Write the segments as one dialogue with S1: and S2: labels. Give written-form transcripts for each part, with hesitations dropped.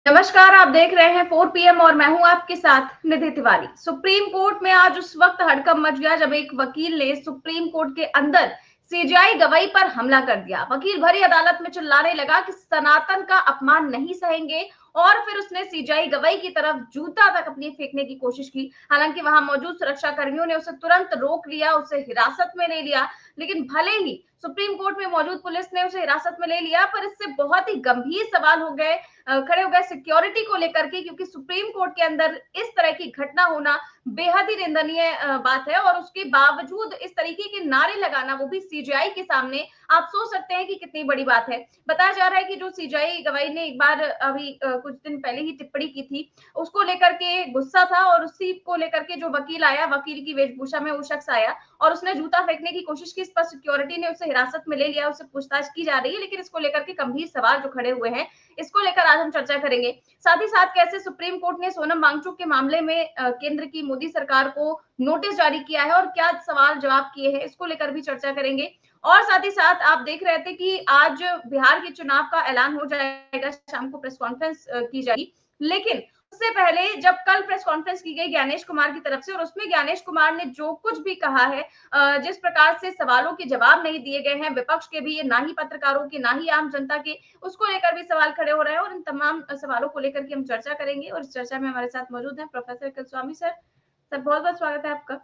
S1: नमस्कार, आप देख रहे हैं 4 पीएम और मैं हूं आपके साथ निधि तिवारी। सुप्रीम कोर्ट में आज उस वक्त हड़कंप मच गया जब एक वकील ने सुप्रीम कोर्ट के अंदर सीजेआई गवाही पर हमला कर दिया। वकील भरी अदालत में चिल्लाने लगा कि सनातन का अपमान नहीं सहेंगे और फिर उसने सीजेआई गवाही की तरफ जूता तक अपनी फेंकने की कोशिश की। हालांकि वहां मौजूद सुरक्षा कर्मियों ने उसे तुरंत रोक लिया, उसे हिरासत में ले लिया। लेकिन भले ही सुप्रीम कोर्ट में मौजूद पुलिस ने उसे हिरासत में ले लिया, पर इससे बहुत ही गंभीर सवाल हो गए खड़े हो गए सिक्योरिटी को लेकर के, क्योंकि सुप्रीम कोर्ट के अंदर इस तरह की घटना होना बेहद ही निंदनीय बात है। और उसके बावजूद इस तरीके के नारे लगाना, वो भी सीजेआई के सामने, आप सोच सकते हैं कि कितनी बड़ी बात है। बताया जा रहा है कि जो सीजेआई गवाही ने एक बार अभी कुछ दिन पहले ही टिप्पणी की थी, उसको लेकर के गुस्सा था और उसी को लेकर के जो वकील आया, वकील की वेशभूषा में वो शख्स आया और उसने जूता फेंकने की कोशिश की। इस पर सिक्योरिटी ने उसे हिरासत में ले लिया, उससे पूछताछ की जा रही है। लेकिन इसको लेकर के गंभीर सवाल जो खड़े हुए हैं, इसको लेकर आज हम चर्चा करेंगे। साथ ही साथ कैसे सुप्रीम कोर्ट ने सोनम वांगचुक के मामले में केंद्र की मोदी सरकार को नोटिस जारी किया है और क्या सवाल जवाब किए हैं, इसको लेकर भी चर्चा करेंगे। और साथ ही साथ आप देख रहे थे कि आज बिहार के चुनाव का ऐलान हो जाएगा, शाम को प्रेस कॉन्फ्रेंस की जाएगी। लेकिन उससे पहले जब कल प्रेस कॉन्फ्रेंस की गई ज्ञानेश कुमार की तरफ से, और उसमें ज्ञानेश कुमार ने जो कुछ भी कहा है, जिस प्रकार से सवालों के जवाब नहीं दिए गए हैं विपक्ष के भी, ना ही पत्रकारों के, ना ही आम जनता के, उसको लेकर भी सवाल खड़े हो रहे हैं। और इन तमाम सवालों को लेकर के हम चर्चा करेंगे और इस चर्चा में हमारे साथ मौजूद हैं प्रोफेसर कुलस्वामी सर। सर, बहुत बहुत स्वागत है आपका।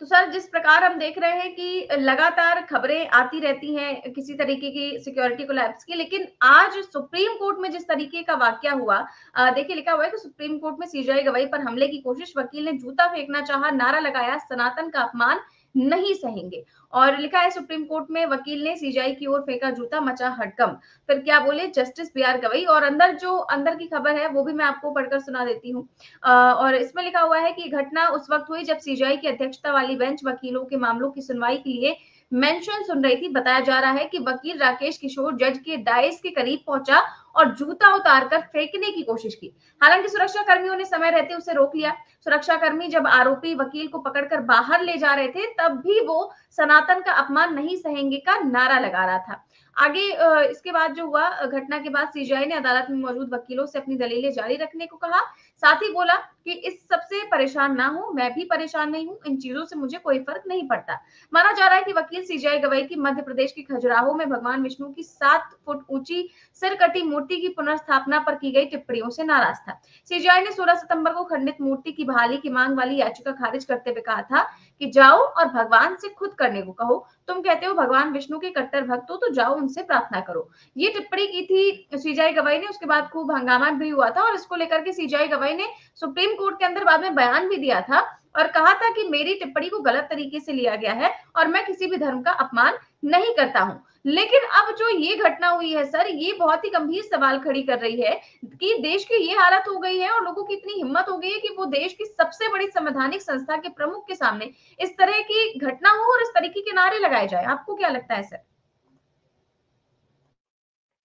S1: तो सर, जिस प्रकार हम देख रहे हैं कि लगातार खबरें आती रहती हैं किसी तरीके की सिक्योरिटी कोलैप्स की, लेकिन आज सुप्रीम कोर्ट में जिस तरीके का वाकया हुआ, देखिए लिखा हुआ है कि सुप्रीम कोर्ट में सीजेआई गवाही पर हमले की कोशिश, वकील ने जूता फेंकना चाहा, नारा लगाया सनातन का अपमान नहीं सहेंगे। और लिखा है सुप्रीम कोर्ट में वकील ने सीजेआई की ओर फेंका जूता, मचा हड़कंप। फिर क्या बोले जस्टिस बी आर गवई। और अंदर की खबर है वो भी मैं आपको पढ़कर सुना देती हूँ। और इसमें लिखा हुआ है कि घटना उस वक्त हुई जब सीजेआई की अध्यक्षता वाली बेंच वकीलों के मामलों की सुनवाई के लिए मेंशन सुन रही थी। बताया जा रहा है कि वकील राकेश किशोर जज के डायस के करीब पहुंचा और जूता उतारकर फेंकने की कोशिश की। हालांकि सुरक्षा कर्मियों ने समय रहते उसे रोक लिया। सुरक्षा कर्मी जब आरोपी वकील को पकड़कर बाहर ले जा रहे थे, तब भी वो सनातन का अपमान नहीं सहेंगे का नारा लगा रहा था। आगे इसके बाद जो हुआ, घटना के बाद सीजेआई ने अदालत में मौजूद वकीलों से अपनी दलीलें जारी रखने को कहा। साथ ही बोला कि इस सबसे परेशान ना हो, मैं भी परेशान नहीं हूं, इन चीजों से मुझे कोई फर्क नहीं पड़ता। माना जा रहा है कि वकील सीजेआई गवाही की मध्य प्रदेश के खजुराहो में भगवान विष्णु की 7 फुट ऊंची सिरकटी मूर्ति की पुनर्स्थापना पर की गई टिप्पणियों से नाराज था। सीजेआई ने 16 सितंबर को खंडित मूर्ति की बहाली की मांग वाली याचिका खारिज करते हुए कहा था कि जाओ और भगवान से खुद करने को कहो। तुम कहते हो भगवान विष्णु के कट्टर भक्त हो, तो जाओ उनसे प्रार्थना करो। ये टिप्पणी की थी सीजेआई गवाही ने। उसके बाद खूब हंगामा भी हुआ था और इसको लेकर के सीजेआई गवाही ने सुप्रीम कोर्ट के अंदर बाद में बयान भी दिया था और कहा था कि मेरी टिप्पणी को गलत तरीके से लिया गया है और मैं किसी भी धर्म का अपमान नहीं करता हूं। लेकिन अब जो ये घटना हुई है सर, ये बहुत ही गंभीर सवाल खड़ी कर रही है कि देश की ये हालत हो गई है और लोगों की इतनी हिम्मत हो गई है कि वो देश की सबसे बड़ी संवैधानिक संस्था के प्रमुख के सामने इस तरह की घटना हो और इस तरीके के नारे लगाए जाए। आपको क्या लगता है सर?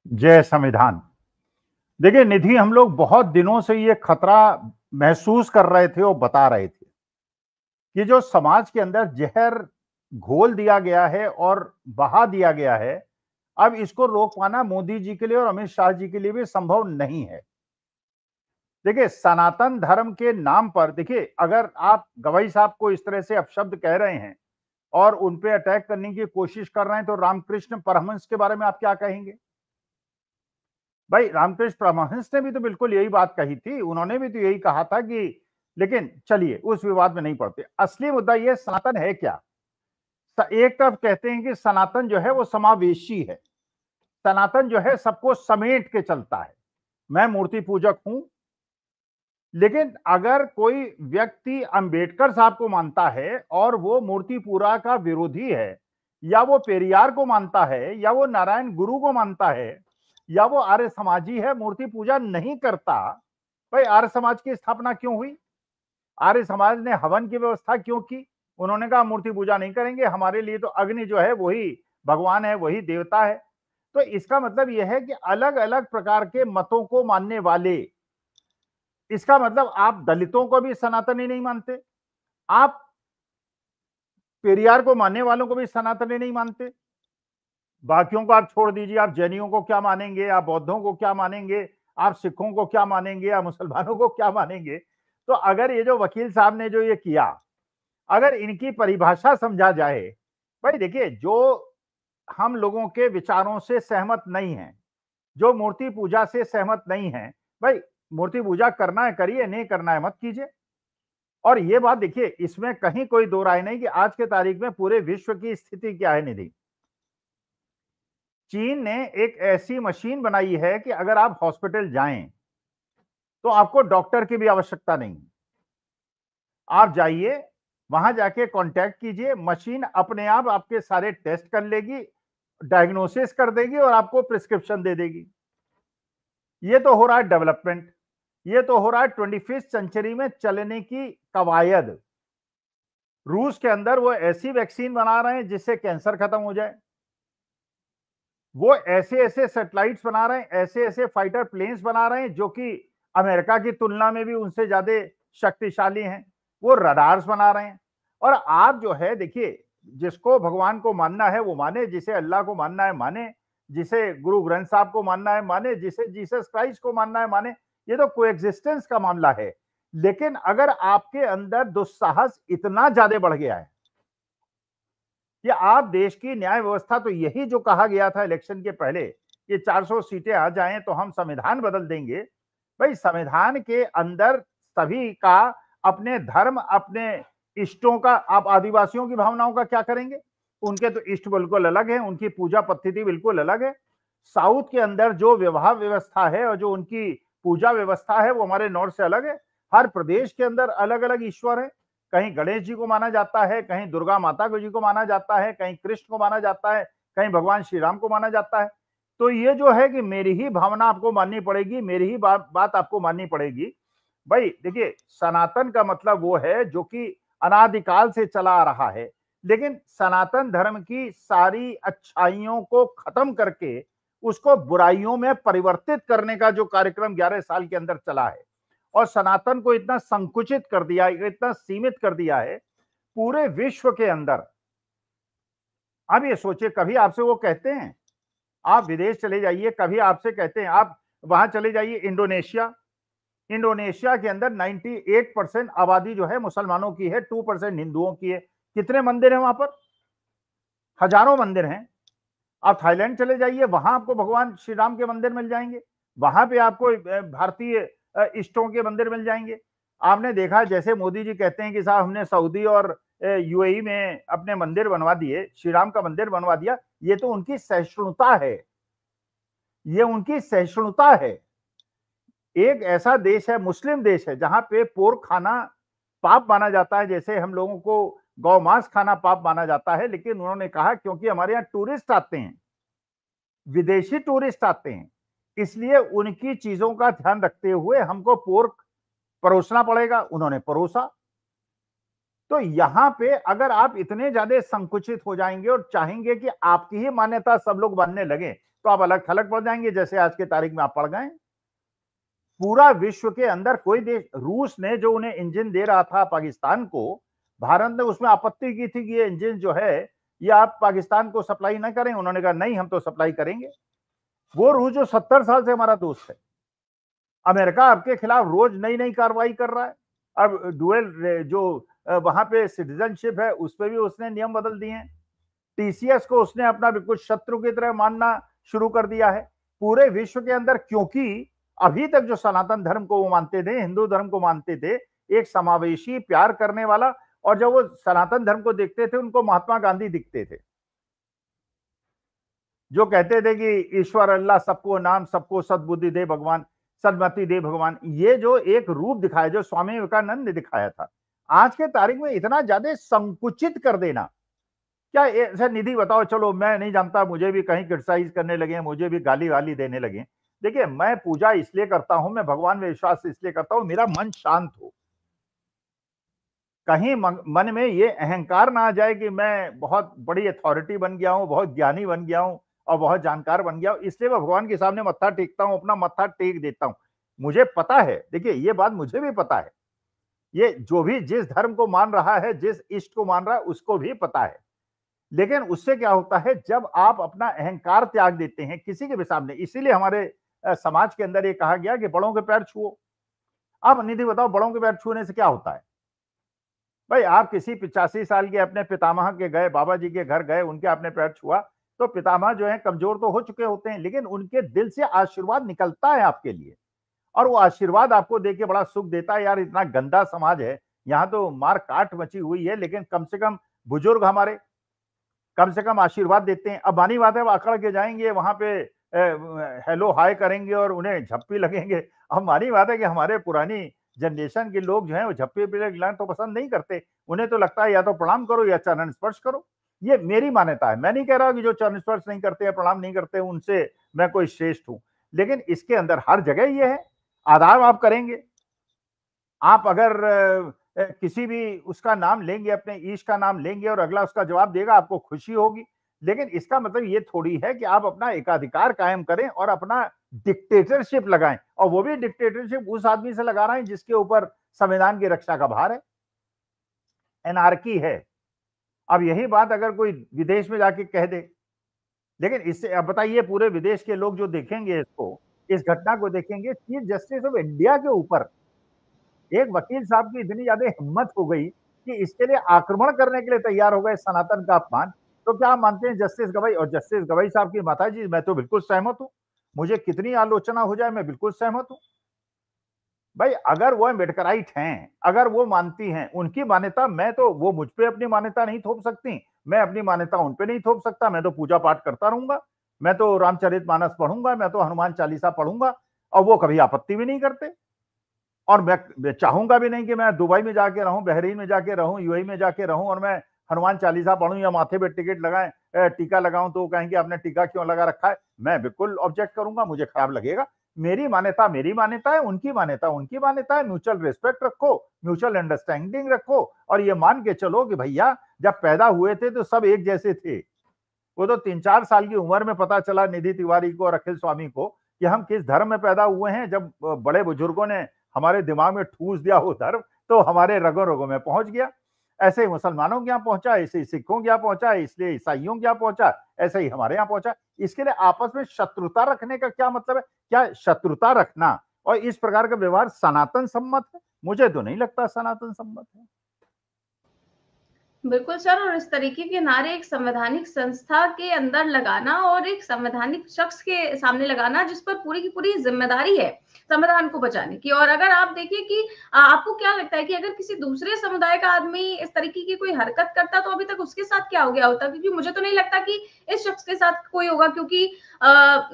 S2: जय संविधान। देखिए निधि, हम लोग बहुत दिनों से ये खतरा महसूस कर रहे थे और बता रहे थे कि जो समाज के अंदर जहर घोल दिया गया है और बहा दिया गया है, अब इसको रोक पाना मोदी जी के लिए और अमित शाह जी के लिए भी संभव नहीं है। देखिए, सनातन धर्म के नाम पर, देखिए अगर आप गवाही साहब को इस तरह से अपशब्द कह रहे हैं और उन पे अटैक करने की कोशिश कर रहे हैं, तो रामकृष्ण परमहंस के बारे में आप क्या कहेंगे? भाई, रामकृष्ण परमहंस ने भी तो बिल्कुल यही बात कही थी, उन्होंने भी तो यही कहा था कि, लेकिन चलिए उस विवाद में नहीं पड़ते। असली मुद्दा ये सनातन है क्या? एक तरफ कहते हैं कि सनातन जो है वो समावेशी है, सनातन जो है सबको समेट के चलता है। मैं मूर्ति पूजक हूं, लेकिन अगर कोई व्यक्ति अंबेडकर साहब को मानता है और वो मूर्ति पूरा का विरोधी है, या वो पेरियार को मानता है, या वो नारायण गुरु को मानता है, या वो आर्य समाजी है, मूर्ति पूजा नहीं करता, भाई आर्य समाज की स्थापना क्यों हुई? आर्य समाज ने हवन की व्यवस्था क्यों की? उन्होंने कहा मूर्ति पूजा नहीं करेंगे, हमारे लिए तो अग्नि जो है वही भगवान है, वही देवता है। तो इसका मतलब यह है कि अलग अलग प्रकार के मतों को मानने वाले, इसका मतलब आप दलितों को भी सनातनी नहीं मानते, आप पेरियार को मानने वालों को भी सनातनी नहीं मानते, बाकियों को आप छोड़ दीजिए, आप जैनियों को क्या मानेंगे, आप बौद्धों को क्या मानेंगे, आप सिखों को क्या मानेंगे, आप मुसलमानों को क्या मानेंगे। तो अगर ये जो वकील साहब ने जो ये किया, अगर इनकी परिभाषा समझा जाए, भाई देखिए, जो हम लोगों के विचारों से सहमत नहीं है, जो मूर्ति पूजा से सहमत नहीं है, भाई मूर्ति पूजा करना है करिए, नहीं करना है मत कीजिए। और ये बात देखिए, इसमें कहीं कोई दो राय नहीं कि आज के तारीख में पूरे विश्व की स्थिति क्या है निधि। चीन ने एक ऐसी मशीन बनाई है कि अगर आप हॉस्पिटल जाएं तो आपको डॉक्टर की भी आवश्यकता नहीं। आप जाइए, वहां जाके कांटेक्ट कीजिए, मशीन अपने आप आपके सारे टेस्ट कर लेगी, डायग्नोसिस कर देगी और आपको प्रिस्क्रिप्शन दे देगी। ये तो हो रहा है डेवलपमेंट, ये तो हो रहा है 25वीं सेंचुरी में चलने की कवायद। रूस के अंदर वो ऐसी वैक्सीन बना रहे हैं जिससे कैंसर खत्म हो जाए, वो ऐसे ऐसे सैटेलाइट्स बना रहे हैं, ऐसे ऐसे फाइटर प्लेन्स बना रहे हैं जो कि अमेरिका की तुलना में भी उनसे ज्यादा शक्तिशाली हैं, वो रडार्स बना रहे हैं। और आप जो है देखिए, जिसको भगवान को मानना है वो माने, जिसे अल्लाह को मानना है माने, जिसे गुरु ग्रंथ साहब को मानना है माने, जिसे जीसस क्राइस्ट को मानना है माने। ये तो कोएग्जिस्टेंस का मामला है। लेकिन अगर आपके अंदर दुस्साहस इतना ज्यादा बढ़ गया है कि आप देश की न्याय व्यवस्था, तो यही जो कहा गया था इलेक्शन के पहले, ये 400 सीटें आ जाएं तो हम संविधान बदल देंगे। भाई संविधान के अंदर सभी का अपने धर्म, अपने इष्टों का, आप आदिवासियों की भावनाओं का क्या करेंगे? उनके तो इष्ट बिल्कुल अलग है, उनकी पूजा पद्धति बिल्कुल अलग है। साउथ के अंदर जो विवाह व्यवस्था है और जो उनकी पूजा व्यवस्था है वो हमारे नॉर्थ से अलग है। हर प्रदेश के अंदर अलग अलग ईश्वर है, कहीं गणेश जी को माना जाता है, कहीं दुर्गा माता को जी को माना जाता है, कहीं कृष्ण को माना जाता है, कहीं भगवान श्री राम को माना जाता है। तो ये जो है कि मेरी ही भावना आपको माननी पड़ेगी, मेरी ही बात आपको माननी पड़ेगी। भाई देखिए, सनातन का मतलब वो है जो कि अनादिकाल से चला आ रहा है, लेकिन सनातन धर्म की सारी अच्छाइयों को खत्म करके उसको बुराइयों में परिवर्तित करने का जो कार्यक्रम 11 साल के अंदर चला है, और सनातन को इतना संकुचित कर दिया, इतना सीमित कर दिया है पूरे विश्व के अंदर। अब ये सोचिए, कभी आपसे वो कहते हैं, आप विदेश चले जाइए, कभी आपसे कहते हैं, आप वहां चले जाइए इंडोनेशिया, इंडोनेशिया के अंदर 98% आबादी जो है मुसलमानों की है, 2% हिंदुओं की है। कितने मंदिर हैं वहां पर? हजारों मंदिर हैं। आप थाईलैंड चले जाइए, वहां आपको भगवान श्री राम के मंदिर मिल जाएंगे, वहां पे आपको भारतीय इष्टों के मंदिर मिल जाएंगे। आपने देखा, जैसे मोदी जी कहते हैं कि साहब हमने सऊदी और यूएई में अपने मंदिर बनवा दिए, श्री राम का मंदिर बनवा दिया, ये तो उनकी सहिष्णुता है, ये उनकी सहिष्णुता है। एक ऐसा देश है, मुस्लिम देश है, जहां पे पोर्क खाना पाप माना जाता है, जैसे हम लोगों को गौ मांस खाना पाप माना जाता है। लेकिन उन्होंने कहा क्योंकि हमारे यहाँ टूरिस्ट आते हैं, विदेशी टूरिस्ट आते हैं, इसलिए उनकी चीजों का ध्यान रखते हुए हमको पोर्क परोसना पड़ेगा। उन्होंने परोसा। तो यहां पे अगर आप इतने ज्यादा संकुचित हो जाएंगे और चाहेंगे कि आपकी ही मान्यता सब लोग मानने लगे, तो आप अलग थलग पड़ जाएंगे, जैसे आज की तारीख में आप पड़ गए। पूरा विश्व के अंदर कोई देश, रूस ने जो उन्हें इंजन दे रहा था पाकिस्तान को, भारत ने उसमें आपत्ति की थी कि ये इंजन जो है ये आप पाकिस्तान को सप्लाई ना करें। उन्होंने कहा नहीं, हम तो सप्लाई करेंगे। वो रूस जो 70 साल से हमारा दोस्त है, अमेरिका आपके खिलाफ रोज नई नई कार्रवाई कर रहा है। अब डुअल जो वहां पे सिटीजनशिप है, उस पर भी उसने नियम बदल दिए हैं। टीसीएस को उसने अपना बिल्कुल शत्रु की तरह मानना शुरू कर दिया है पूरे विश्व के अंदर, क्योंकि अभी तक जो सनातन धर्म को वो मानते थे, हिंदू धर्म को मानते थे, एक समावेशी प्यार करने वाला, और जब वो सनातन धर्म को देखते थे उनको महात्मा गांधी दिखते थे, जो कहते थे कि ईश्वर अल्लाह सबको नाम, सबको सद्बुद्धि दे भगवान, सदमति दे भगवान। ये जो एक रूप दिखाया, जो स्वामी विवेकानंद ने दिखाया था, आज के तारीख में इतना ज्यादा संकुचित कर देना, क्या ऐसा? निधि बताओ, चलो मैं नहीं जानता, मुझे भी कहीं क्रिटिसाइज करने लगे, मुझे भी गाली वाली देने लगे। देखिए, मैं पूजा इसलिए करता हूं, मैं भगवान में विश्वास इसलिए करता हूं, मेरा मन शांत हो, कहीं मन में ये अहंकार ना आ जाए कि मैं बहुत बड़ी अथॉरिटी बन गया हूं, बहुत ज्ञानी बन गया हूं और बहुत जानकार बन गया हूं, इसलिए मैं भगवान के सामने मत्था टेकता हूं, अपना मत्था टेक देता हूं। मुझे पता है, देखिए ये बात मुझे भी पता है, ये जो भी जिस धर्म को मान रहा है, जिस इष्ट को मान रहा है, उसको भी पता है। लेकिन उससे क्या होता है, जब आप अपना अहंकार त्याग देते हैं किसी के भी सामने, इसीलिए हमारे समाज के अंदर ये कहा गया कि बड़ों के पैर छुओ। आप निधि बताओ, बड़ों के पैर छूने से क्या होता है? भाई आप किसी 85 साल के अपने पितामह के गए, बाबा जी के घर गए, उनके आपने पैर छुआ, तो पितामह जो है कमजोर तो हो चुके होते हैं, लेकिन उनके दिल से आशीर्वाद निकलता है आपके लिए, और वो आशीर्वाद आपको देके बड़ा सुख देता है। यार इतना गंदा समाज है, यहाँ तो मार काट मची हुई है, लेकिन कम से कम बुजुर्ग हमारे कम से कम आशीर्वाद देते हैं। अब मानी बात है, वो अकड़ के जाएंगे वहां पे, हेलो हाय करेंगे और उन्हें झप्पी लगेंगे। अब मानी बात है कि हमारे पुरानी जनरेशन के लोग जो है वो झप्पी लगना तो पसंद नहीं करते, उन्हें तो लगता है या तो प्रणाम करो या चरण स्पर्श करो। ये मेरी मान्यता है, मैं नहीं कह रहा कि जो चरण स्पर्श नहीं करते या प्रणाम नहीं करते उनसे मैं कोई श्रेष्ठ हूं, लेकिन इसके अंदर हर जगह ये है, आदाब आप करेंगे। आप अगर किसी भी उसका नाम लेंगे, अपने ईश का नाम लेंगे और अगला उसका जवाब देगा, आपको खुशी होगी, लेकिन इसका मतलब ये थोड़ी है कि आप अपना एकाधिकार कायम करें और अपना डिक्टेटरशिप लगाएं, और वो भी डिक्टेटरशिप उस आदमी से लगा रहे हैं जिसके ऊपर संविधान की रक्षा का भार है। एनार्की है। अब यही बात अगर कोई विदेश में जाके कह दे, लेकिन इससे अब बताइए पूरे विदेश के लोग जो देखेंगे इसको, इस घटना को देखेंगे, चीफ जस्टिस ऑफ इंडिया के ऊपर एक वकील साहब की इतनी ज्यादा हिम्मत हो गई कि इसके लिए आक्रमण करने के लिए तैयार हो गए, सनातन का अपमान। तो क्या आप मानते हैं जस्टिस गवाई, और जस्टिस गवाई साहब की माता जी, मैं तो बिल्कुल सहमत हूं, मुझे कितनी आलोचना हो जाए मैं बिल्कुल सहमत हूं। भाई अगर वो अम्बेडकराइट हैं, अगर वो मानती हैं, उनकी मान्यता, मैं तो, वो मुझ पे अपनी मान्यता नहीं थोप सकती, मैं अपनी मान्यता उन पे नहीं थोप सकता। मैं तो पूजा पाठ करता रहूंगा, मैं तो रामचरितमानस पढ़ूंगा, मैं तो हनुमान चालीसा पढ़ूंगा, और वो कभी आपत्ति भी नहीं करते। और मैं चाहूंगा भी नहीं कि मैं दुबई में जाके रहूं, बहरीन में जाके रहूं, यूएई में जाके रहूं और मैं हनुमान चालीसा पढ़ूं या माथे पे टिकट लगाएं, टीका लगाऊं, तो वो कहेंगे आपने टीका क्यों लगा रखा है। मैं बिल्कुल ऑब्जेक्ट करूंगा, मुझे खराब लगेगा। मेरी मान्यता मेरी मान्यता है, उनकी मान्यता उनकी मान्यता है। म्यूचुअल रिस्पेक्ट रखो, म्यूचुअल अंडरस्टैंडिंग रखो, और ये मान के चलो कि भैया जब पैदा हुए थे तो सब एक जैसे थे। वो तो 3-4 साल की उम्र में पता चला निधि तिवारी को और अखिल स्वामी को कि हम किस धर्म में पैदा हुए हैं। जब बड़े बुजुर्गों ने हमारे दिमाग में ठूस दिया वो धर्म, तो हमारे रगों रगों में पहुंच गया। ऐसे ही मुसलमानों के यहाँ पहुंचा, ऐसे ही सिखों के यहाँ पहुंचा, इसलिए ईसाइयों के यहाँ पहुंचा, ऐसे ही हमारे यहाँ पहुंचा। इसके लिए आपस में शत्रुता रखने का क्या मतलब है? क्या शत्रुता रखना और इस प्रकार का व्यवहार सनातन सम्मत है? मुझे तो नहीं लगता सनातन सम्मत है।
S1: बिल्कुल सर, और इस तरीके के नारे एक संवैधानिक संस्था के अंदर लगाना और एक संवैधानिक शख्स के सामने लगाना जिस पर पूरी की पूरी जिम्मेदारी है संविधान को बचाने की। और अगर आप देखिए कि आपको क्या लगता है कि अगर किसी दूसरे समुदाय का आदमी इस तरीके की कोई हरकत करता तो अभी तक उसके साथ क्या हो गया होता? क्योंकि मुझे तो नहीं लगता कि इस शख्स के साथ कोई होगा, क्योंकि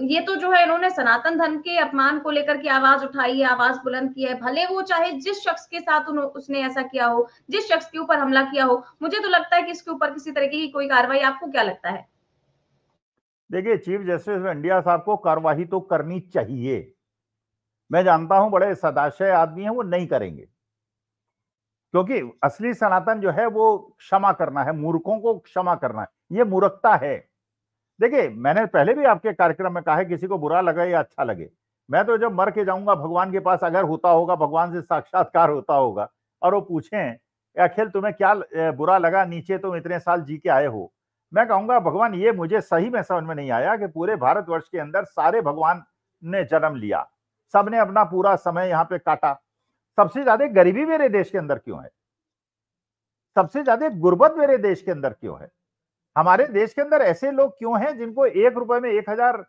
S1: ये तो जो है इन्होंने सनातन धर्म के अपमान को लेकर के आवाज उठाई है, आवाज बुलंद की है, भले वो चाहे जिस शख्स के साथ उसने ऐसा किया हो, जिस शख्स के ऊपर हमला किया हो। मुझे तो लगता है कि इसके ऊपर किसी तरीके की कोई कार्रवाई, आपको क्या लगता है?
S2: देखिए चीफ जस्टिस ऑफ इंडिया साहब को कार्रवाई तो करनी चाहिए। मैं जानता हूं बड़े सदाशय आदमी हैं, वो नहीं करेंगे, क्योंकि असली सनातन जो है वो क्षमा करना है, मूर्खों को क्षमा करना है, ये मूर्खता है। देखिए मैंने पहले भी आपके कार्यक्रम में कहा है, किसी को बुरा लगे या अच्छा लगे, मैं तो जब मर के जाऊंगा भगवान के पास, अगर होता होगा, भगवान से साक्षात्कार होता होगा और वो पूछें अखिल तुम्हें क्या बुरा लगा, नीचे तुम इतने साल जी के आए हो, मैं कहूंगा भगवान ये मुझे सही में समझ में नहीं आया कि पूरे भारतवर्ष के अंदर सारे भगवान ने जन्म लिया, सबने अपना पूरा समय यहाँ पे काटा, सबसे ज्यादा गरीबी मेरे देश के अंदर क्यों है? सबसे ज्यादा गुर्बत मेरे देश के अंदर क्यों है? हमारे देश के अंदर ऐसे लोग क्यों हैं जिनको 1 रुपए में 1000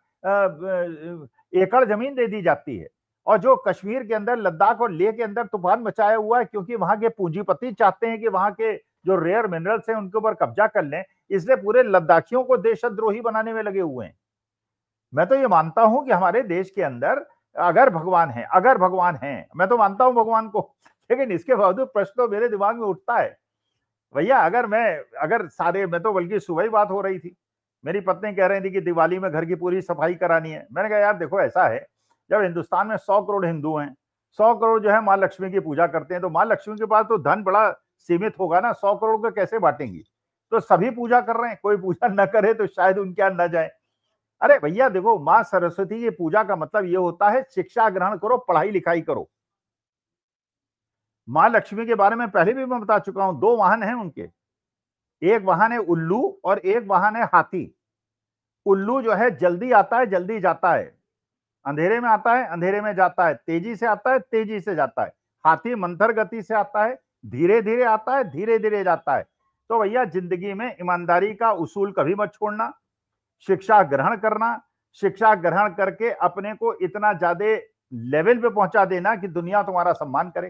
S2: एकड़ जमीन दे दी जाती है, और जो कश्मीर के अंदर, लद्दाख और लेह के अंदर तूफान मचाया हुआ है, क्योंकि वहां के पूंजीपति चाहते हैं कि वहां के जो रेयर मिनरल्स हैं उनके ऊपर कब्जा कर लें, इसलिए पूरे लद्दाखियों को देशद्रोही बनाने में लगे हुए हैं। मैं तो ये मानता हूं कि हमारे देश के अंदर अगर भगवान है, अगर भगवान है, मैं तो मानता हूं भगवान को, लेकिन इसके बावजूद प्रश्न तो मेरे दिमाग में उठता है, भैया अगर सारे, मैं तो बल्कि सुबह ही बात हो रही थी, मेरी पत्नी कह रही थी कि दिवाली में घर की पूरी सफाई करानी है। मैंने कहा यार देखो ऐसा है, जब हिंदुस्तान में 100 करोड़ हिंदू हैं, 100 करोड़ जो है माँ लक्ष्मी की पूजा करते हैं, तो माँ लक्ष्मी के पास तो धन बड़ा सीमित होगा ना, 100 करोड़ को कैसे बांटेंगी? तो सभी पूजा कर रहे हैं, कोई पूजा न करे तो शायद उनके यहाँ न जाए। अरे भैया देखो, माँ सरस्वती की पूजा का मतलब ये होता है शिक्षा ग्रहण करो, पढ़ाई लिखाई करो। माँ लक्ष्मी के बारे में पहले भी मैं बता चुका हूं, 2 वाहन हैं उनके, एक वाहन है उल्लू और एक वाहन है हाथी। उल्लू जो है जल्दी आता है, जल्दी जाता है, अंधेरे में आता है, अंधेरे में जाता है, तेजी से आता है, तेजी से जाता है। हाथी मंथर गति से आता है, धीरे धीरे आता है, धीरे धीरे जाता है। तो भैया जिंदगी में ईमानदारी का उसूल कभी मत छोड़ना, शिक्षा ग्रहण करना, शिक्षा ग्रहण करके अपने को इतना ज्यादा लेवल पे पहुंचा देना कि दुनिया तुम्हारा सम्मान करे।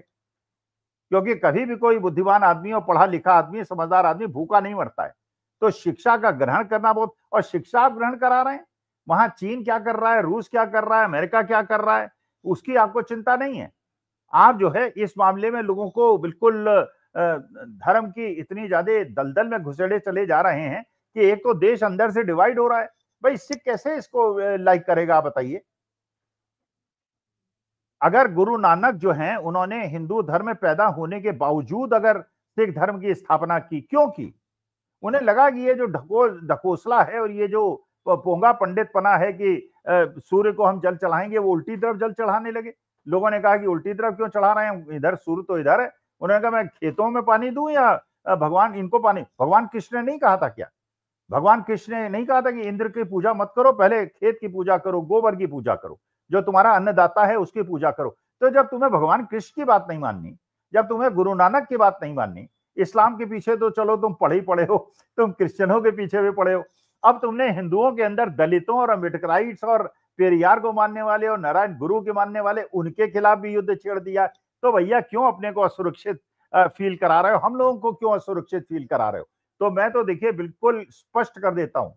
S2: क्योंकि कभी भी कोई बुद्धिमान आदमी और पढ़ा लिखा आदमी, समझदार आदमी भूखा नहीं मरता है। तो शिक्षा का ग्रहण करना बहुत, और शिक्षा आप ग्रहण करा रहे हैं, वहां चीन क्या कर रहा है, रूस क्या कर रहा है, अमेरिका क्या कर रहा है, उसकी आपको चिंता नहीं है। आप जो है इस मामले में लोगों को बिल्कुल धर्म की इतनी ज्यादा दलदल में घुसेड़े चले जा रहे हैं कि एक तो देश अंदर से डिवाइड हो रहा है। भाई सिख कैसे इसको लाइक करेगा, आप बताइए। अगर गुरु नानक जो हैं उन्होंने हिंदू धर्म में पैदा होने के बावजूद अगर सिख धर्म की स्थापना की, क्यों की? उन्हें लगा कि ये जो ढकोसला है और ये जो पोंगा पंडित पना है कि सूर्य को हम जल चढ़ाएंगे, वो उल्टी तरफ जल चढ़ाने लगे। लोगों ने कहा कि उल्टी तरफ क्यों चढ़ा रहे हैं, इधर सूर्य तो इधर है। उन्होंने कहा मैं खेतों में पानी दूं या भगवान इनको पानी? भगवान कृष्ण ने नहीं कहा था क्या? भगवान कृष्ण ने नहीं कहा था कि इंद्र की पूजा मत करो, पहले खेत की पूजा करो, गोबर की पूजा करो, जो तुम्हारा अन्नदाता है उसकी पूजा करो। तो जब तुम्हें भगवान कृष्ण की बात नहीं माननी, जब तुम्हें गुरु नानक की बात नहीं माननी, इस्लाम के पीछे तो चलो तुम पढ़े ही पढ़े हो, तुम क्रिश्चियनों के पीछे भी पढ़े हो, अब तुमने हिंदुओं के अंदर दलितों और अम्बेडकराइट्स और पेरियार को मानने वाले और नारायण गुरु के मानने वाले, उनके खिलाफ भी युद्ध छेड़ दिया। तो भैया क्यों अपने को असुरक्षित फील करा रहे हो, हम लोगों को क्यों असुरक्षित फील करा रहे हो? तो मैं तो देखिए बिल्कुल स्पष्ट कर देता हूं,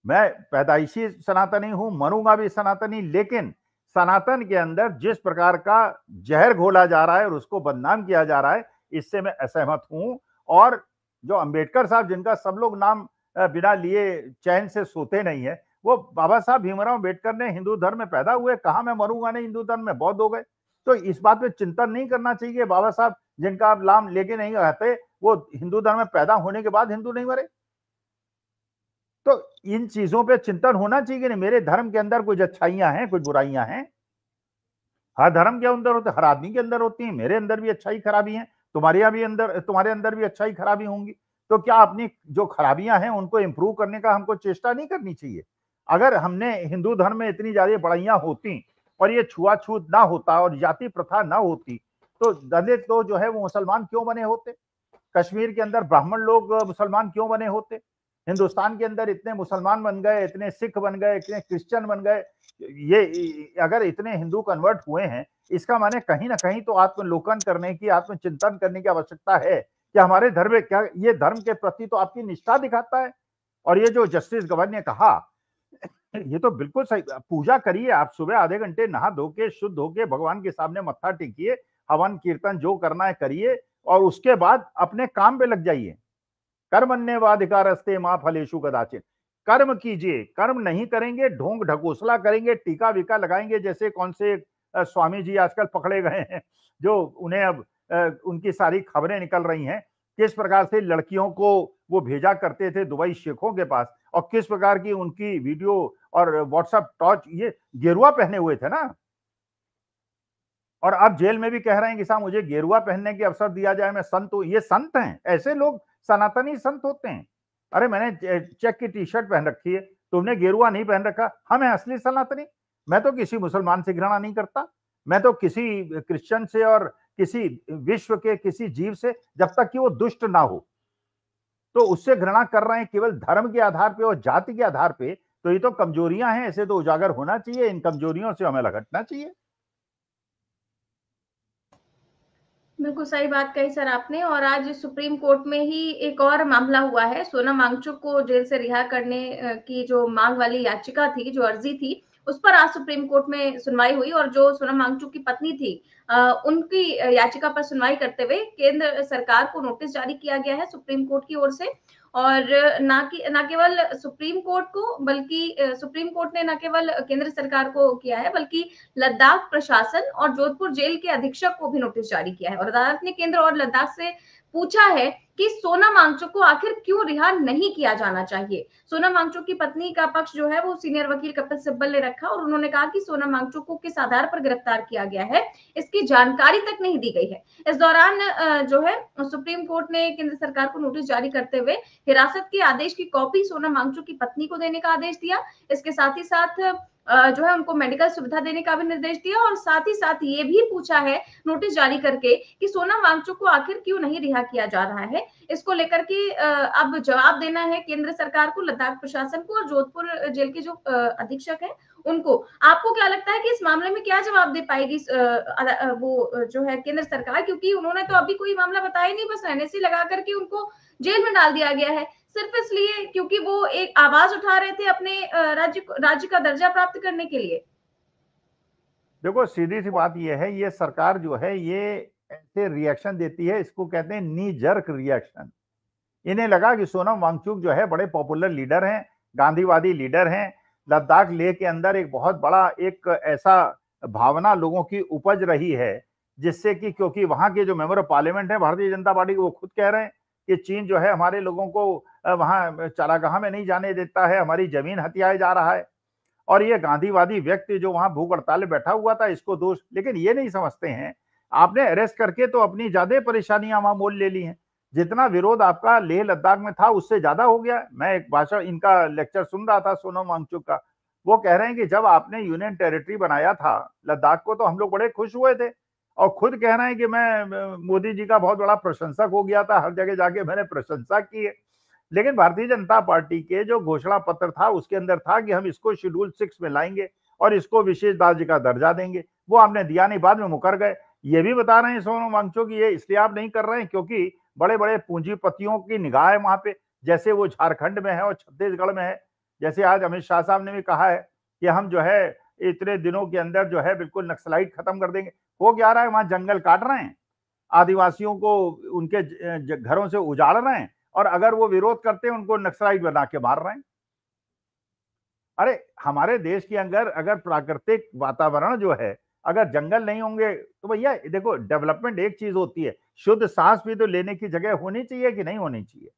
S2: मैं पैदाइशी सनातनी हूं, मरूंगा भी सनातनी, लेकिन सनातन के अंदर जिस प्रकार का जहर घोला जा रहा है और उसको बदनाम किया जा रहा है, इससे मैं असहमत हूं। और जो अंबेडकर साहब, जिनका सब लोग नाम बिना लिए चैन से सोते नहीं है, वो बाबा साहब भीमराव अंबेडकर ने हिंदू धर्म में पैदा हुए, कहा मैं मरूंगा नहीं हिंदू धर्म में, बौद्ध हो गए। तो इस बात पे चिंतन नहीं करना चाहिए। बाबा साहब जिनका आप नाम लेके नहीं रहते, वो हिंदू धर्म में पैदा होने के बाद हिंदू नहीं मरे। तो इन चीजों पे चिंतन होना चाहिए कि नहीं, मेरे धर्म के अंदर कुछ अच्छाइयां हैं, कुछ बुराइयां हैं। हर धर्म के अंदर होते, हर आदमी के अंदर होती हैं, मेरे अंदर भी अच्छाई खराबी है, तुम्हारे अंदर भी अच्छाई खराबी होंगी। तो क्या अपनी जो खराबियां हैं उनको इंप्रूव करने का हमको चेष्टा नहीं करनी चाहिए? अगर हमने हिंदू धर्म में इतनी ज्यादा बड़ाइयां होती और ये छुआछूत ना होता और जाति प्रथा ना होती, तो दलित तो जो है वो मुसलमान क्यों बने होते? कश्मीर के अंदर ब्राह्मण लोग मुसलमान क्यों बने होते? हिंदुस्तान के अंदर इतने मुसलमान बन गए, इतने सिख बन गए, इतने क्रिश्चियन बन गए, ये अगर इतने हिंदू कन्वर्ट हुए हैं, इसका माने कहीं ना कहीं तो आत्मलोकन करने की, आत्मचिंतन करने की आवश्यकता है कि हमारे धर्म में क्या, ये धर्म के प्रति तो आपकी निष्ठा दिखाता है। और ये जो जस्टिस गवर्नर ने कहा, ये तो बिल्कुल सही। पूजा करिए, आप सुबह आधे घंटे नहा धो के शुद्ध होके भगवान के सामने मत्था टेकिए, हवन कीर्तन जो करना है करिए, और उसके बाद अपने काम पे लग जाइए। कर्मण्येवाधिकारस्ते मां फलेषु कदाचित। कर्म कीजिए, कर्म नहीं करेंगे, ढोंग ढकोसला करेंगे, टीका वीका लगाएंगे, जैसे कौन से स्वामी जी आजकल पकड़े गए हैं, जो उन्हें अब उनकी सारी खबरें निकल रही हैं, किस प्रकार से लड़कियों को वो भेजा करते थे दुबई शेखों के पास, और किस प्रकार की उनकी वीडियो और व्हाट्सएप टॉर्च, ये गेरुआ पहने हुए थे ना, और अब जेल में भी कह रहे हैं कि साहब मुझे गेरुआ पहनने की अवसर दिया जाए, मैं संत हूं। ये संत हैं? ऐसे लोग सनातनी संत होते हैं? अरे मैंने चेक की टी शर्ट पहन रखी है, तुमने गेरुआ नहीं पहन रखा, हम हैं असली सनातनी। मैं तो किसी मुसलमान से घृणा नहीं करता, मैं तो किसी क्रिश्चियन से और किसी विश्व के किसी जीव से, जब तक कि वो दुष्ट ना हो, तो उससे घृणा कर रहे हैं केवल धर्म के आधार पे और जाति के आधार पे, तो ये तो कमजोरियां हैं, ऐसे तो उजागर होना चाहिए, इन कमजोरियों से हमें लगटना चाहिए।
S1: बिल्कुल सही बात कही सर आपने। और आज सुप्रीम कोर्ट में ही एक और मामला हुआ है। सोनम वांगचुक को जेल से रिहा करने की जो मांग वाली याचिका थी, जो अर्जी थी, उस पर आज सुप्रीम कोर्ट में सुनवाई हुई। और जो सोनम वांगचुक की पत्नी थी, उनकी याचिका पर सुनवाई करते हुए केंद्र सरकार को नोटिस जारी किया गया है सुप्रीम कोर्ट की ओर से। और ना केवल सुप्रीम कोर्ट को, बल्कि सुप्रीम कोर्ट ने न केवल केंद्र सरकार को किया है, बल्कि लद्दाख प्रशासन और जोधपुर जेल के अधीक्षक को भी नोटिस जारी किया है। और अदालत ने केंद्र और लद्दाख से पूछा है कि सोनम वांगचुक को आखिर क्यों रिहा नहीं किया जाना चाहिए। सोनम वांगचुक की पत्नी का पक्ष जो है वो सीनियर वकील कपिल सिब्बल ने रखा और उन्होंने कहा कि सोनम वांगचुक को किस आधार पर गिरफ्तार किया गया है, इसकी जानकारी तक नहीं दी गई है। इस दौरान जो है सुप्रीम कोर्ट ने केंद्र सरकार को नोटिस जारी करते हुए हिरासत के आदेश की कॉपी सोनम वांगचुक की पत्नी को देने का आदेश दिया। इसके साथ ही साथ जो है उनको मेडिकल सुविधा देने का भी निर्देश दिया और साथ ही साथ ये भी पूछा है नोटिस जारी करके कि सोनम वांगचुक को आखिर क्यों नहीं रिहा किया जा रहा है। इसको लेकर के अब जवाब देना है केंद्र सरकार को, लद्दाख प्रशासन को और जोधपुर जेल के जो अधीक्षक है उनको। आपको क्या लगता है कि इस मामले में क्या जवाब दे पाएगी वो जो है केंद्र सरकार, क्योंकि उन्होंने तो अभी कोई मामला बताया नहीं, बस एनएससी लगा करके उनको जेल में डाल दिया गया है सिर्फ इसलिए क्योंकि वो एक आवाज उठा रहे थे अपने राज्य का दर्जा प्राप्त करने के लिए।
S2: देखो सीधी सी बात यह है, ये सरकार जो है ये ऐसे रिएक्शन देती है, इसको कहते हैं नी जर्क रिएक्शन। इन्हें लगा कि सोनम वांगचुक जो है बड़े पॉपुलर लीडर हैं, गांधीवादी लीडर हैं, लद्दाख लेह के अंदर एक बहुत बड़ा एक ऐसा भावना लोगों की उपज रही है, जिससे कि क्योंकि वहां के जो मेंबर ऑफ पार्लियामेंट है भारतीय जनता पार्टी के, वो खुद कह रहे हैं कि चीन जो है हमारे लोगों को वहां चारागाह में नहीं जाने देता है, हमारी जमीन हथियाए जा रहा है। और ये गांधीवादी व्यक्ति जो वहां भूख हड़ताल में बैठा हुआ था, इसको दोष, लेकिन ये नहीं समझते हैं आपने अरेस्ट करके तो अपनी ज्यादा परेशानियां वहां मोल ले ली हैं। जितना विरोध आपका लेह लद्दाख में था उससे ज्यादा हो गया। मैं एक भाषण इनका लेक्चर सुन रहा था सोनम वांगचुक का, वो कह रहे हैं कि जब आपने यूनियन टेरिटरी बनाया था लद्दाख को तो हम लोग बड़े खुश हुए थे, और खुद कह रहे हैं कि मैं मोदी जी का बहुत बड़ा प्रशंसक हो गया था, हर जगह जाके मैंने प्रशंसा की है। लेकिन भारतीय जनता पार्टी के जो घोषणा पत्र था उसके अंदर था कि हम इसको शेड्यूल 6 में लाएंगे और इसको विशेष राज्य का दर्जा देंगे, वो आपने दिया नहीं, बाद में मुकर गए। ये भी बता रहे हैं सोनम वांगचुक ये इसलिए आप नहीं कर रहे हैं क्योंकि बड़े बड़े पूंजीपतियों की निगाह है वहां पे, जैसे वो झारखंड में है और छत्तीसगढ़ में है। जैसे आज अमित शाह साहब ने भी कहा है कि हम जो है इतने दिनों के अंदर जो है बिल्कुल नक्सलाइट खत्म कर देंगे। हो क्या रहा है, वहां जंगल काट रहे हैं, आदिवासियों को उनके घरों से उजाड़ रहे हैं, और अगर वो विरोध करते हैं उनको नक्सलाइट बना के मार रहे हैं। अरे हमारे देश के अंदर अगर प्राकृतिक वातावरण जो है, अगर जंगल नहीं होंगे तो भैया देखो, डेवलपमेंट एक चीज होती है, शुद्ध सांस भी तो लेने की जगह होनी चाहिए कि नहीं होनी चाहिए।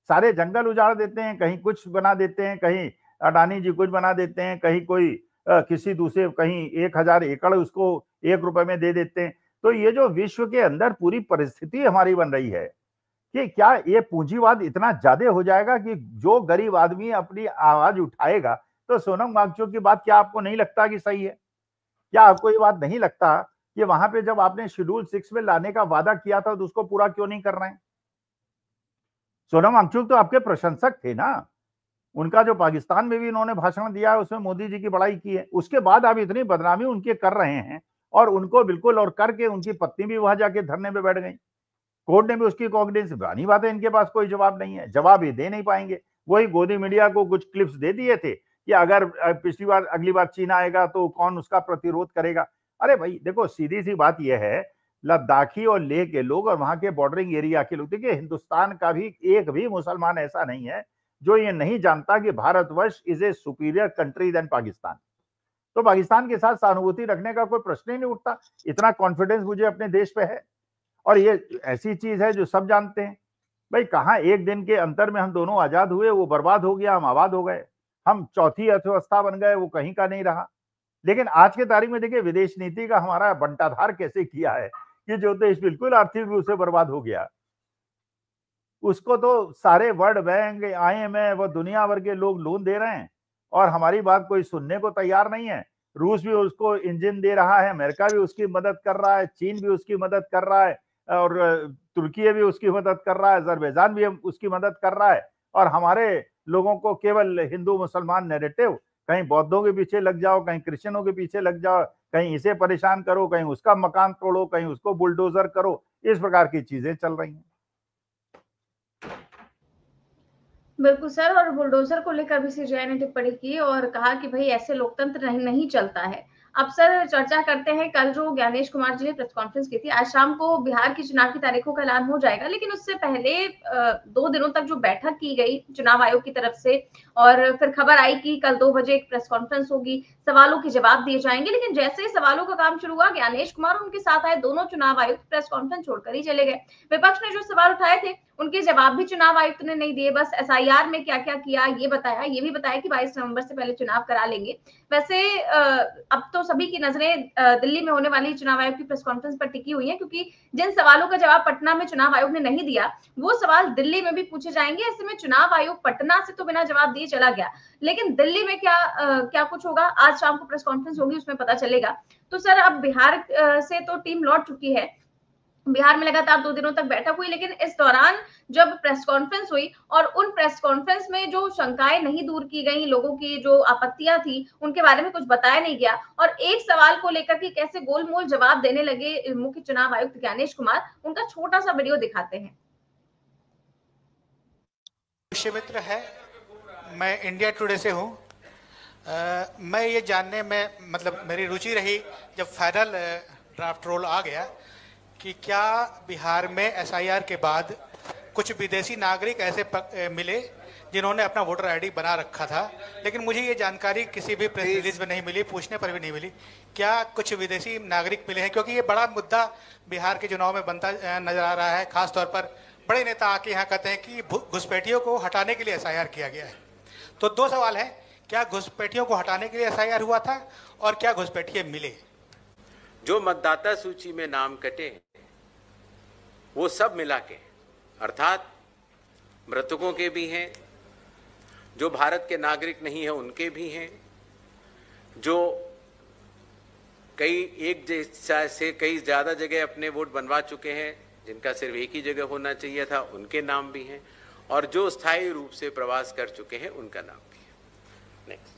S2: सारे जंगल उजाड़ देते हैं, कहीं कुछ बना देते हैं, कहीं अडानी जी कुछ बना देते हैं, कहीं कोई किसी दूसरे कहीं 1000 एकड़ उसको 1 रुपए में दे देते हैं। तो ये जो विश्व के अंदर पूरी परिस्थिति हमारी बन रही है कि क्या ये पूंजीवाद इतना ज्यादा हो जाएगा कि जो गरीब आदमी अपनी आवाज उठाएगा, तो सोनम वांगचुक की बात क्या आपको नहीं लगता कि सही है? क्या आपको ये बात नहीं लगता कि वहां पे जब आपने शेड्यूल 6 में लाने का वादा किया था तो उसको पूरा क्यों नहीं कर रहे हैं? सोनम वांगचुक तो आपके प्रशंसक थे ना, उनका जो पाकिस्तान में भी इन्होंने भाषण दिया है उसमें मोदी जी की बड़ाई की है, उसके बाद आप इतनी बदनामी उनके कर रहे हैं, और उनको बिल्कुल और करके उनकी पत्नी भी वहां जाके धरने पे बैठ गई। कोर्ट ने भी उसकी कॉग्निजेंस, बनी बात है इनके पास कोई जवाब नहीं है, जवाब ये दे नहीं पाएंगे। वही गोदी मीडिया को कुछ क्लिप्स दे दिए थे कि अगर पिछली बार अगली बार चीन आएगा तो कौन उसका प्रतिरोध करेगा। अरे भाई देखो सीधी सी बात यह है, लद्दाखी और लेह के लोग और वहां के बॉर्डरिंग एरिया के लोग, देखिए हिंदुस्तान का भी एक भी मुसलमान ऐसा नहीं है जो ये नहीं जानता कि Bharatvarsh is a superior country than Pakistan. तो पाकिस्तान के साथ सहानुभूति रखने का कोई प्रश्न ही नहीं उठता, इतना कॉन्फिडेंस मुझे अपने देश पे है। और ये ऐसी चीज है जो सब जानते हैं भाई, कहाँ एक दिन के अंतर में हम दोनों आजाद हुए, वो बर्बाद हो गया, हम आबाद हो गए, हम चौथी अर्थव्यवस्था बन गए, वो कहीं का नहीं रहा। लेकिन आज के तारीख में देखिए विदेश नीति का हमारा बंटाधार कैसे किया है कि जो देश बिल्कुल आर्थिक रूप से बर्बाद हो गया, उसको तो सारे वर्ल्ड बैंक, IMF और दुनिया भर के लोग लोन दे रहे हैं, और हमारी बात कोई सुनने को तैयार नहीं है। रूस भी उसको इंजन दे रहा है, अमेरिका भी उसकी मदद कर रहा है, चीन भी उसकी मदद कर रहा है, और तुर्की भी उसकी मदद कर रहा है, अजरबैजान भी उसकी मदद कर रहा है। और हमारे लोगों को केवल हिंदू मुसलमान नैरेटिव, कहीं बौद्धों के पीछे लग जाओ, कहीं क्रिश्चियनों के पीछे लग जाओ, कहीं इसे परेशान करो, कहीं उसका मकान तोड़ो, कहीं उसको बुलडोजर करो, इस प्रकार की चीजें चल रही हैं।
S1: बिल्कुल सर, और बुलडोजर को लेकर भी सीजेआई ने टिप्पणी की और कहा कि भाई ऐसे लोकतंत्र नहीं चलता है। अब सर चर्चा करते हैं, कल जो ज्ञानेश कुमार जी ने प्रेस कॉन्फ्रेंस की थी, आज शाम को बिहार की चुनाव की तारीखों का ऐलान हो जाएगा, लेकिन उससे पहले 2 दिनों तक जो बैठक की गई चुनाव आयोग की तरफ से, और फिर खबर आई कि कल 2 बजे एक प्रेस कॉन्फ्रेंस होगी, सवालों के जवाब दिए जाएंगे। लेकिन जैसे ही सवालों का काम शुरू हुआ, ज्ञानेश कुमार और उनके साथ आए दोनों चुनाव आयुक्त प्रेस कॉन्फ्रेंस छोड़कर ही चले गए। विपक्ष ने जो सवाल उठाए थे उनके जवाब भी चुनाव आयुक्त ने नहीं दिए, बस एसआईआर में क्या क्या किया ये बताया, ये भी बताया कि 22 नवंबर से पहले चुनाव करा लेंगे। वैसे अब तो सभी की नजरें दिल्ली में होने वाली चुनाव आयोग की प्रेस कॉन्फ्रेंस पर टिकी हुई है, क्योंकि जिन सवालों का जवाब पटना में चुनाव आयोग ने नहीं दिया, वो सवाल दिल्ली में भी पूछे जाएंगे। ऐसे में चुनाव आयोग पटना से तो बिना जवाब दिए चला गया, लेकिन दिल्ली में क्या कुछ होगा, आज शाम को प्रेस कॉन्फ्रेंस होगी, उसमें पता चलेगा। तो सर अब बिहार से तो टीम लौट चुकी है, बिहार में लगातार 2 दिनों तक बैठक हुई, लेकिन इस दौरान जब प्रेस कॉन्फ्रेंस हुई और उन प्रेस कॉन्फ्रेंस में जो शंकाएं नहीं दूर की गई, लोगों की जो आपत्तियां थी उनके बारे में कुछ बताया नहीं गया, और एक सवाल को लेकर के कैसे गोलमोल जवाब देने लगे मुख्य चुनाव आयुक्त ज्ञानेश कुमार, उनका छोटा सा वीडियो दिखाते हैं।
S3: मित्र है, मैं इंडिया टुडे से हूँ। मैं ये जानने में मतलब मेरी रुचि रही जब फाइनल ड्राफ्ट रोल आ गया कि क्या बिहार में एसआईआर के बाद कुछ विदेशी नागरिक ऐसे मिले जिन्होंने अपना वोटर आईडी बना रखा था, लेकिन मुझे ये जानकारी किसी भी प्रेस रिलीज में नहीं मिली, पूछने पर भी नहीं मिली। क्या कुछ विदेशी नागरिक मिले हैं? क्योंकि ये बड़ा मुद्दा बिहार के चुनाव में बनता नजर आ रहा है। खासतौर पर बड़े नेता आके यहाँ कहते हैं कि घुसपैठियों को हटाने के लिए एसआईआर किया गया है। तो 2 सवाल हैं, क्या घुसपैठियों को हटाने के लिए एसआईआर हुआ था, और क्या घुसपैठिए मिले?
S4: जो मतदाता सूची में नाम कटे वो सब मिला के, अर्थात मृतकों के भी हैं, जो भारत के नागरिक नहीं है उनके भी हैं, जो एक से कई ज्यादा जगह अपने वोट बनवा चुके हैं, जिनका सिर्फ एक ही जगह होना चाहिए था, उनके नाम भी हैं, और जो स्थायी रूप से प्रवास कर चुके हैं उनका नाम भी है। नेक्स्ट।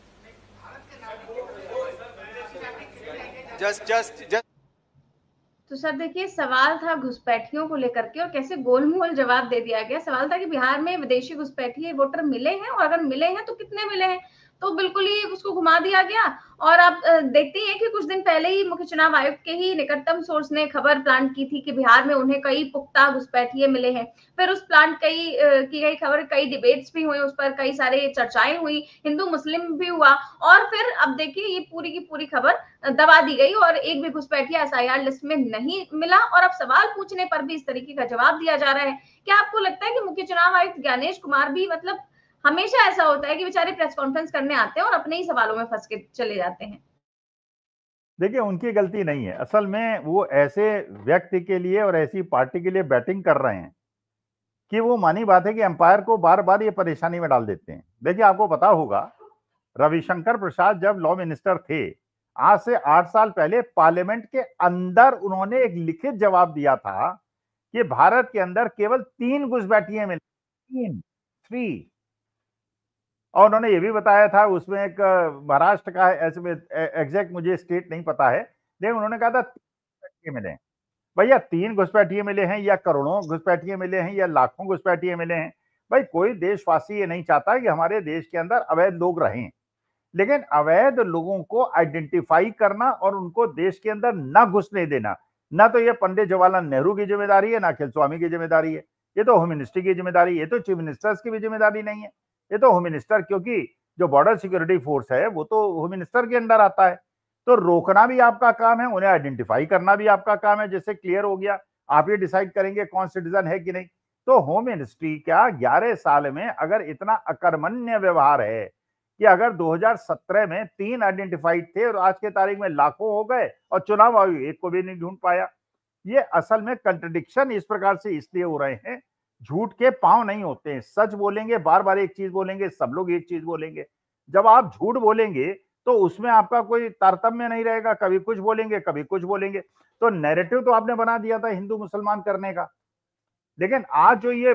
S1: तो सर देखिए, सवाल था घुसपैठियों को लेकर के और कैसे गोलमोल जवाब दे दिया गया। सवाल था कि बिहार में विदेशी घुसपैठिए वोटर मिले हैं, और अगर मिले हैं तो कितने मिले हैं, तो बिल्कुल ही उसको घुमा दिया गया। और आप देखते हैं कि कुछ दिन पहले ही मुख्य चुनाव आयुक्त के ही निकटतम सोर्स ने खबर प्लांट की थी कि बिहार में उन्हें कई पुख्ता घुसपैठिए मिले हैं। फिर उस प्लांट की गई खबर, कई डिबेट्स भी हुए उस पर, कई सारे चर्चाएं हुई, हिंदू मुस्लिम भी हुआ, और फिर अब देखिए ये पूरी की पूरी खबर दबा दी गई और एक भी घुसपैठिया एसआईआर लिस्ट में नहीं मिला। और अब सवाल पूछने पर भी इस तरीके का जवाब दिया जा रहा है। क्या आपको लगता है कि मुख्य चुनाव आयुक्त ज्ञानेश कुमार भी, मतलब हमेशा ऐसा होता है कि बेचारे प्रेस कॉन्फ्रेंस करने आते हैं और अपने ही सवालों में फंस के चले जाते हैं?
S2: देखिए, उनकी गलती नहीं है। असल में वो ऐसे व्यक्ति के लिए और ऐसी पार्टी के लिए बैटिंग कर रहे हैं कि वो मानी बात है कि अंपायर को बार बार ये परेशानी में डाल देते हैं। देखिए, आपको पता होगा, रविशंकर प्रसाद जब लॉ मिनिस्टर थे, आज से 8 साल पहले पार्लियामेंट के अंदर उन्होंने एक लिखित जवाब दिया था कि भारत के अंदर केवल 3 घुसपैठिए मिले, 3। और उन्होंने ये भी बताया था, उसमें एक महाराष्ट्र का है, ऐसे में एग्जैक्ट मुझे स्टेट नहीं पता है, लेकिन उन्होंने कहा था 3 घुसपैठिए मिले हैं। भैया 3 घुसपैठिए मिले हैं या करोड़ों घुसपैठिए मिले हैं या लाखों घुसपैठिए मिले हैं, भाई कोई देशवासी ये नहीं चाहता कि हमारे देश के अंदर अवैध लोग रहें, लेकिन अवैध लोगों को आइडेंटिफाई करना और उनको देश के अंदर न घुसने देना, ना तो ये पंडित जवाहरलाल नेहरू की जिम्मेदारी है, ना अखिल स्वामी की जिम्मेदारी है, ये तो होम मिनिस्ट्री की जिम्मेदारी है, ये तो चीफ मिनिस्टर्स की भी जिम्मेदारी नहीं है, ये तो होम मिनिस्टर, क्योंकि जो बॉर्डर सिक्योरिटी फोर्स है वो तो होम मिनिस्टर के अंडर आता है। तो रोकना भी आपका काम है, उन्हें आइडेंटिफाई करना भी आपका काम है। जैसे क्लियर हो गया, आप ये डिसाइड करेंगे कौन सिटीजन है कि नहीं। तो होम मिनिस्ट्री क्या 11 साल में अगर इतना अकर्मण्य व्यवहार है कि अगर 2017 में 3 आइडेंटिफाइड थे और आज के तारीख में लाखों हो गए और चुनाव आयोग एक को भी नहीं ढूंढ पाया, ये असल में कंट्रडिक्शन इस प्रकार से इसलिए हो रहे हैं, झूठ के पांव नहीं होते हैं। सच बोलेंगे, बार बार एक चीज बोलेंगे, सब लोग एक चीज बोलेंगे। जब आप झूठ बोलेंगे तो उसमें आपका कोई तारतम्य नहीं रहेगा, कभी कुछ बोलेंगे कभी कुछ बोलेंगे। तो नैरेटिव तो आपने बना दिया था हिंदू मुसलमान करने का, लेकिन आज जो ये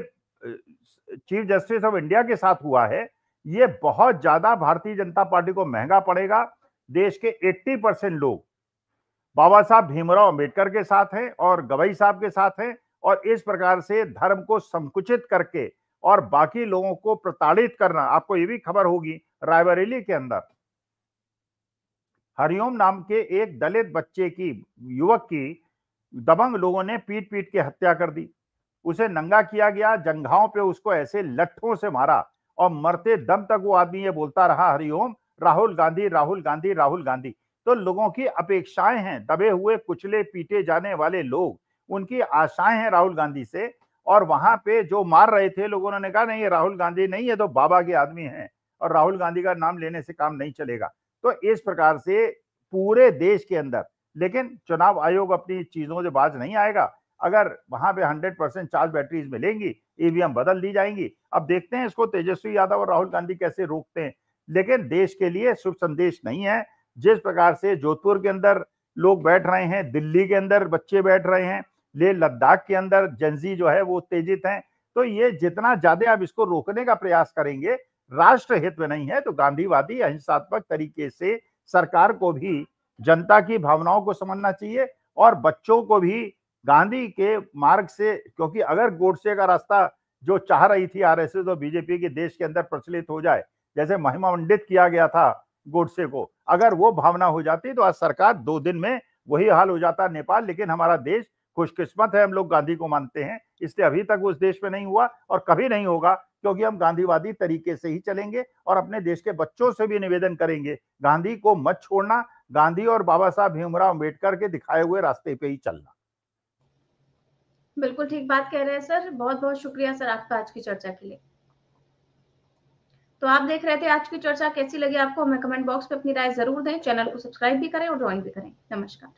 S2: चीफ जस्टिस ऑफ इंडिया के साथ हुआ है, ये बहुत ज्यादा भारतीय जनता पार्टी को महंगा पड़ेगा। देश के 80% लोग बाबा साहब भीमराव अंबेडकर के साथ हैं और गवई साहब के साथ हैं, और इस प्रकार से धर्म को संकुचित करके और बाकी लोगों को प्रताड़ित करना। आपको ये भी खबर होगी, रायबरेली के अंदर हरिओम नाम के एक दलित बच्चे की, युवक की दबंग लोगों ने पीट पीट के हत्या कर दी। उसे नंगा किया गया, जंघाओं पे उसको ऐसे लट्ठों से मारा और मरते दम तक वो आदमी ये बोलता रहा, हरिओम, राहुल गांधी, राहुल गांधी, राहुल गांधी। तो लोगों की अपेक्षाएं हैं, दबे हुए कुचले पीटे जाने वाले लोग, उनकी आशाएं हैं राहुल गांधी से। और वहां पे जो मार रहे थे लोगों ने कहा नहीं, ये राहुल गांधी नहीं, ये तो बाबा के आदमी हैं और राहुल गांधी का नाम लेने से काम नहीं चलेगा। तो इस प्रकार से पूरे देश के अंदर, लेकिन चुनाव आयोग अपनी चीजों से बाज नहीं आएगा। अगर वहां पे 100% चार्ज बैटरीज मिलेंगी, ईवीएम बदल दी जाएंगी। अब देखते हैं इसको तेजस्वी यादव और राहुल गांधी कैसे रोकते हैं। लेकिन देश के लिए शुभ संदेश नहीं है। जिस प्रकार से जोधपुर के अंदर लोग बैठ रहे हैं, दिल्ली के अंदर बच्चे बैठ रहे हैं, लेह लद्दाख के अंदर जनजी जो है वो उत्तेजित हैं, तो ये जितना ज्यादा आप इसको रोकने का प्रयास करेंगे, राष्ट्र हित में नहीं है। तो गांधीवादी अहिंसात्मक तरीके से सरकार को भी जनता की भावनाओं को समझना चाहिए और बच्चों को भी गांधी के मार्ग से, क्योंकि अगर गोडसे का रास्ता जो चाह रही थी आरएसएस और बीजेपी के देश के अंदर प्रचलित हो जाए, जैसे महिमा मंडित किया गया था गोडसे को, अगर वो भावना हो जाती तो आज सरकार 2 दिन में वही हाल हो जाता नेपाल। लेकिन हमारा देश खुशकिस्मत है, हम लोग गांधी को मानते हैं, इसलिए अभी तक उस देश में नहीं हुआ और कभी नहीं होगा, क्योंकि हम गांधीवादी तरीके से ही चलेंगे और अपने देश के बच्चों से भी निवेदन करेंगे, गांधी को मत छोड़ना, गांधी और बाबा साहब भीमराव अम्बेडकर के दिखाए हुए रास्ते पे ही चलना।
S1: बिल्कुल ठीक बात कह रहे हैं सर। बहुत बहुत शुक्रिया सर आपका आज की चर्चा के लिए। तो आप देख रहे थे आज की चर्चा, कैसी लगी आपको हमें कमेंट बॉक्स में अपनी राय जरूर दें। चैनल को सब्सक्राइब भी करें और ज्वाइन भी करें। नमस्कार।